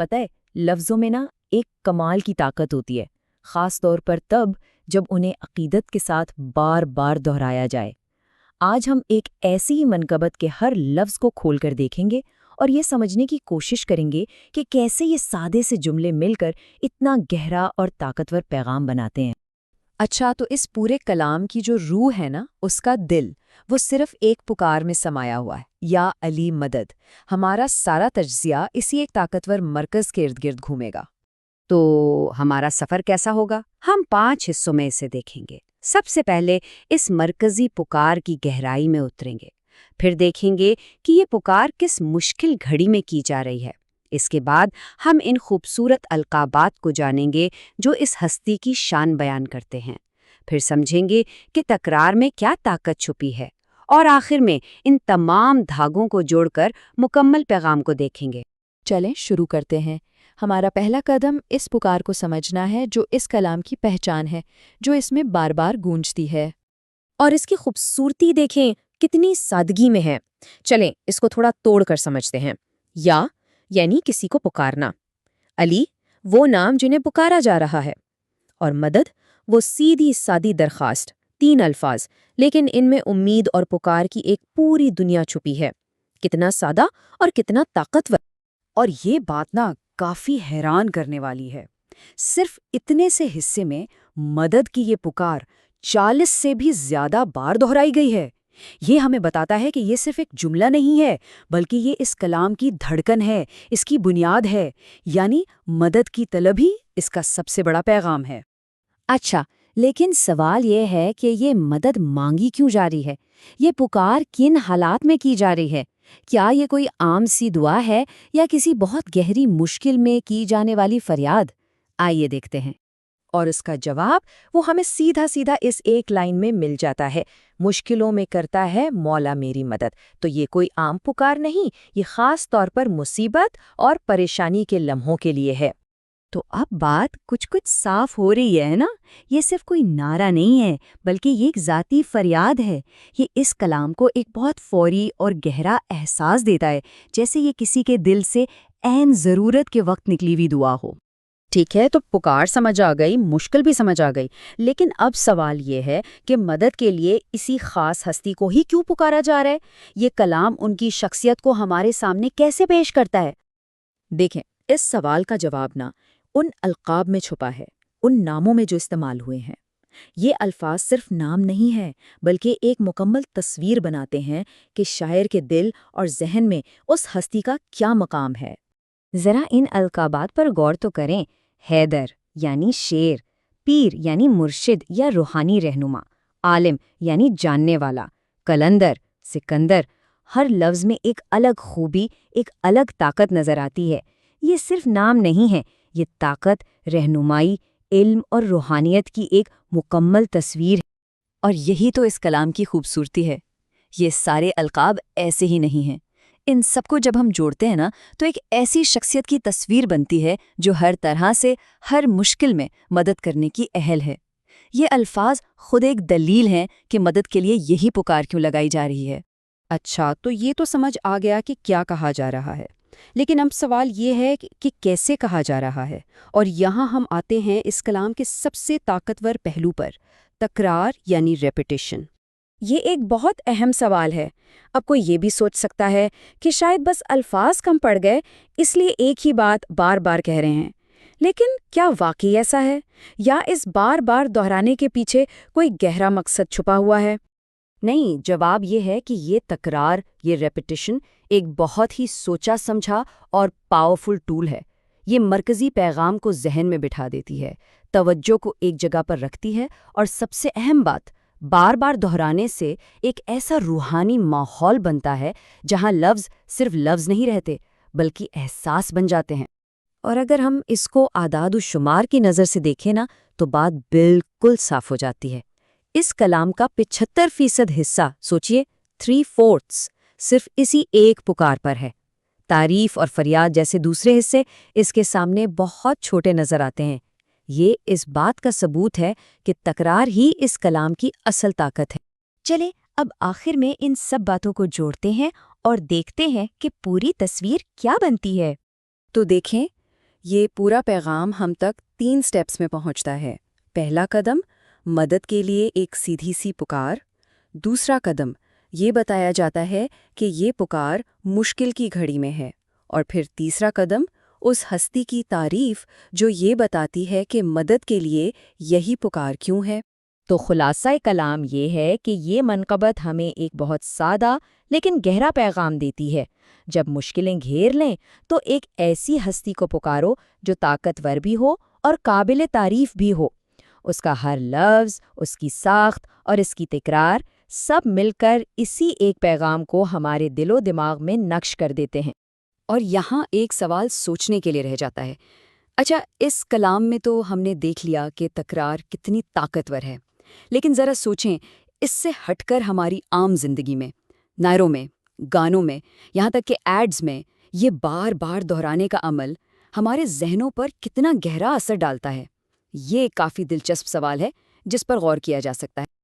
پتہ ہے لفظوں میں نا ایک کمال کی طاقت ہوتی ہے، خاص طور پر تب جب انہیں عقیدت کے ساتھ بار بار دہرایا جائے۔ آج ہم ایک ایسی ہی منقبت کے ہر لفظ کو کھول کر دیکھیں گے اور یہ سمجھنے کی کوشش کریں گے کہ کیسے یہ سادے سے جملے مل کر اتنا گہرا اور طاقتور پیغام بناتے ہیں۔ اچھا، تو اس پورے کلام کی جو روح ہے نا، اس کا دل، وہ صرف ایک پکار میں سمایا ہوا ہے، یا علی مدد۔ ہمارا سارا تجزیہ اسی ایک طاقتور مرکز کے ارد گرد گھومے گا۔ تو ہمارا سفر کیسا ہوگا؟ ہم 5 حصوں میں اسے دیکھیں گے۔ سب سے پہلے اس مرکزی پکار کی گہرائی میں اتریں گے، پھر دیکھیں گے کہ یہ پکار کس مشکل گھڑی میں کی جا رہی ہے۔ اس کے بعد ہم ان خوبصورت القابات کو جانیں گے جو اس ہستی کی شان بیان کرتے ہیں، پھر سمجھیں گے کہ تکرار میں کیا طاقت چھپی ہے، اور آخر میں ان تمام دھاگوں کو جوڑ کر مکمل پیغام کو دیکھیں گے۔ چلیں شروع کرتے ہیں۔ ہمارا پہلا قدم اس پکار کو سمجھنا ہے جو اس کلام کی پہچان ہے، جو اس میں بار بار گونجتی ہے۔ اور اس کی خوبصورتی دیکھیں کتنی سادگی میں ہے۔ چلیں اس کو تھوڑا توڑ کر سمجھتے ہیں۔ یا یعنی کسی کو پکارنا، علی وہ نام جنہیں پکارا جا رہا ہے، اور مدد وہ سیدھی سادی درخواست، 3 الفاظ لیکن ان میں امید اور پکار کی ایک پوری دنیا چھپی ہے۔ کتنا سادہ اور کتنا طاقتور۔ اور یہ بات نا کافی حیران کرنے والی ہے، صرف اتنے سے حصے میں مدد کی یہ پکار 40 سے بھی زیادہ بار دہرائی گئی ہے۔ یہ ہمیں بتاتا ہے کہ یہ صرف ایک جملہ نہیں ہے، بلکہ یہ اس کلام کی دھڑکن ہے، اس کی بنیاد ہے، یعنی مدد کی طلب ہی اس کا سب سے بڑا پیغام ہے۔ اچھا، لیکن سوال یہ ہے کہ یہ مدد مانگی کیوں جا رہی ہے؟ یہ پکار کن حالات میں کی جا رہی ہے؟ کیا یہ کوئی عام سی دعا ہے یا کسی بہت گہری مشکل میں کی جانے والی فریاد؟ آئیے دیکھتے ہیں۔ اور اس کا جواب وہ ہمیں سیدھا سیدھا اس ایک لائن میں مل جاتا ہے، مشکلوں میں کرتا ہے مولا میری مدد۔ تو یہ کوئی عام پکار نہیں، یہ خاص طور پر مصیبت اور پریشانی کے لمحوں کے لیے ہے۔ تو اب بات کچھ صاف ہو رہی ہے نا؟ یہ صرف کوئی نعرہ نہیں ہے، بلکہ یہ ایک ذاتی فریاد ہے۔ یہ اس کلام کو ایک بہت فوری اور گہرا احساس دیتا ہے، جیسے یہ کسی کے دل سے عین ضرورت کے وقت نکلی ہوئی دعا ہو۔ ٹھیک ہے، تو پکار سمجھ آ گئی، مشکل بھی سمجھ آ گئی، لیکن اب سوال یہ ہے کہ مدد کے لیے اسی خاص ہستی کو ہی کیوں پکارا جا رہا ہے؟ یہ کلام ان کی شخصیت کو ہمارے سامنے کیسے پیش کرتا ہے؟ دیکھیں، اس سوال کا جواب نا ان القاب میں چھپا ہے، ان ناموں میں جو استعمال ہوئے ہیں۔ یہ الفاظ صرف نام نہیں ہے، بلکہ ایک مکمل تصویر بناتے ہیں کہ شاعر کے دل اور ذہن میں اس ہستی کا کیا مقام ہے۔ ذرا ان القابات پر غور تو کریں۔ حیدر یعنی شیر، پیر یعنی مرشد یا روحانی رہنما، عالم یعنی جاننے والا، قلندر، سکندر۔ ہر لفظ میں ایک الگ خوبی، ایک الگ طاقت نظر آتی ہے۔ یہ صرف نام نہیں ہے، یہ طاقت، رہنمائی، علم اور روحانیت کی ایک مکمل تصویر ہے۔ اور یہی تو اس کلام کی خوبصورتی ہے۔ یہ سارے القاب ایسے ہی نہیں ہیں، ان سب کو جب ہم جوڑتے ہیں نا تو ایک ایسی شخصیت کی تصویر بنتی ہے جو ہر طرح سے ہر مشکل میں مدد کرنے کی اہل ہے۔ یہ الفاظ خود ایک دلیل ہیں کہ مدد کے لیے یہی پکار کیوں لگائی جا رہی ہے۔ اچھا، تو یہ تو سمجھ آ گیا کہ کیا کہا جا رہا ہے، لیکن اب سوال یہ ہے کہ کیسے کہا جا رہا ہے۔ اور یہاں ہم آتے ہیں اس کلام کے سب سے طاقتور پہلو پر، تکرار یعنی ریپیٹیشن۔ یہ ایک بہت اہم سوال ہے۔ اب کوئی یہ بھی سوچ سکتا ہے کہ شاید بس الفاظ کم پڑ گئے، اس لیے ایک ہی بات بار بار کہہ رہے ہیں۔ لیکن کیا واقعی ایسا ہے، یا اس بار بار دہرانے کے پیچھے کوئی گہرا مقصد چھپا ہوا ہے؟ نہیں، جواب یہ ہے کہ یہ تکرار، یہ ریپیٹیشن ایک بہت ہی سوچا سمجھا اور پاورفل ٹول ہے۔ یہ مرکزی پیغام کو ذہن میں بٹھا دیتی ہے، توجہ کو ایک جگہ پر رکھتی ہے، اور سب سے اہم بات، بار بار دہرانے سے ایک ایسا روحانی ماحول بنتا ہے جہاں لفظ صرف لفظ نہیں رہتے بلکہ احساس بن جاتے ہیں۔ اور اگر ہم اس کو اعداد و شمار کی نظر سے دیکھیں نا تو بات بالکل صاف ہو جاتی ہے۔ اس کلام کا 75% حصہ، سوچئے 3/4 صرف اسی ایک پکار پر ہے۔ تعریف اور فریاد جیسے دوسرے حصے اس کے سامنے بہت چھوٹے نظر آتے ہیں۔ یہ اس بات کا ثبوت ہے کہ تکرار ہی اس کلام کی اصل طاقت ہے۔ چلے اب آخر میں ان سب باتوں کو جوڑتے ہیں اور دیکھتے ہیں کہ پوری تصویر کیا بنتی ہے۔ تو دیکھیں، یہ پورا پیغام ہم تک 3 سٹیپس میں پہنچتا ہے۔ پہلا قدم، مدد کے لیے ایک سیدھی سی پکار۔ دوسرا قدم، یہ بتایا جاتا ہے کہ یہ پکار مشکل کی گھڑی میں ہے۔ اور پھر تیسرا قدم، اس ہستی کی تعریف جو یہ بتاتی ہے کہ مدد کے لیے یہی پکار کیوں ہے۔ تو خلاصہ کلام یہ ہے کہ یہ منقبت ہمیں ایک بہت سادہ لیکن گہرا پیغام دیتی ہے۔ جب مشکلیں گھیر لیں تو ایک ایسی ہستی کو پکارو جو طاقتور بھی ہو اور قابل تعریف بھی ہو۔ اس کا ہر لفظ، اس کی ساخت اور اس کی تکرار سب مل کر اسی ایک پیغام کو ہمارے دل و دماغ میں نقش کر دیتے ہیں۔ اور یہاں ایک سوال سوچنے کے لیے رہ جاتا ہے۔ اچھا، اس کلام میں تو ہم نے دیکھ لیا کہ تکرار کتنی طاقتور ہے، لیکن ذرا سوچیں اس سے ہٹ کر ہماری عام زندگی میں، نعروں میں، گانوں میں، یہاں تک کہ ایڈز میں یہ بار بار دہرانے کا عمل ہمارے ذہنوں پر کتنا گہرا اثر ڈالتا ہے۔ یہ کافی دلچسپ سوال ہے جس پر غور کیا جا سکتا ہے۔